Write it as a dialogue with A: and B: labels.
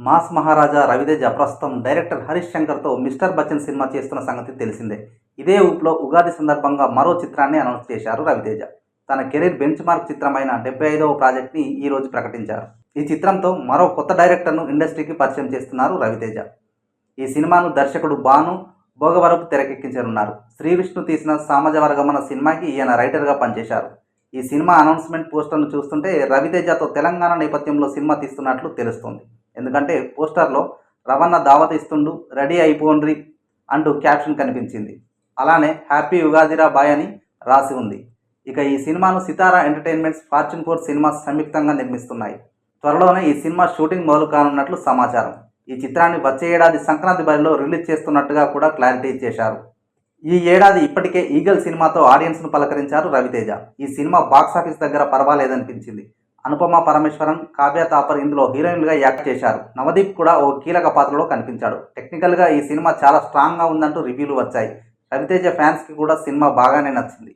A: Mass Maharaja Raviteja ప్రస్తుతం director Harish శంకర్తో mister Bachchan cinema చేస్తున్న సంగతి తెలిసిందే. ఇదే ఊపులో ఉగాది సందర్భంగా మరో చిత్రాన్ని అనౌన్స్ చేశారు రవితేజ. తన కెరీర్ బెంచ్ మార్క్ చిత్రమైన 75వ ప్రాజెక్ట్ని ఈరోజు ప్రకటించారు. ఈ చిత్రంతో మరో కొత్త డైరెక్టర్ను ఇండస్ట్రీకి పరిచయం చేస్తున్నారు రవితేజ. ఈ సినిమాను దర్శకుడు భాను భోగవరపు తెరకెక్కించనున్నారు. శ్రీ విష్ణు తీసిన సామజవరగమన సినిమాకి ఈయన రైటర్గా పనిచేశారు. ఈ సినిమా అనౌన్స్మెంట్ పోస్టర్ను చూస్తుంటే రవితేజతో తెలంగాణ నేపథ్యంలో సినిమా తీస్తున్నట్లు తెలుస్తోంది. ఎందుకంటే పోస్టర్లో రవణ దావత్ ఇస్తుండు, రెడీ అయిపోండ్రి అంటూ క్యాప్షన్ కనిపించింది. అలానే హ్యాపీ ఉగాదిరా బాయ్ అని రాసి ఉంది. ఇక ఈ సినిమాను సితారా ఎంటర్టైన్మెంట్స్, ఫార్చ్యూన్ 4 సినిమాస్ సంయుక్తంగా నిర్మిస్తున్నాయి. త్వరలోనే ఈ సినిమా షూటింగ్ మొదలు కానున్నట్లు సమాచారం. ఈ చిత్రాన్ని వచ్చే ఏడాది సంక్రాంతి బరిలో రిలీజ్ చేస్తున్నట్టుగా కూడా క్లారిటీ ఇచ్చేశారు. ఈ ఏడాది ఇప్పటికే ఈగల్ సినిమాతో ఆడియన్స్ను పలకరించారు రవితేజ. ఈ సినిమా బాక్సాఫీస్ దగ్గర పర్వాలేదనిపించింది. అనుపమ పరమేశ్వరన్, కావ్య తాపర్ ఇందులో హీరోయిన్లుగా యాక్ట్ చేశారు. నవదీప్ కూడా ఓ కీలక పాత్రలో కనిపించాడు. టెక్నికల్గా ఈ సినిమా చాలా స్ట్రాంగ్గా ఉందంటూ రివ్యూలు వచ్చాయి. రవితేజ ఫ్యాన్స్కి కూడా సినిమా బాగానే నచ్చింది.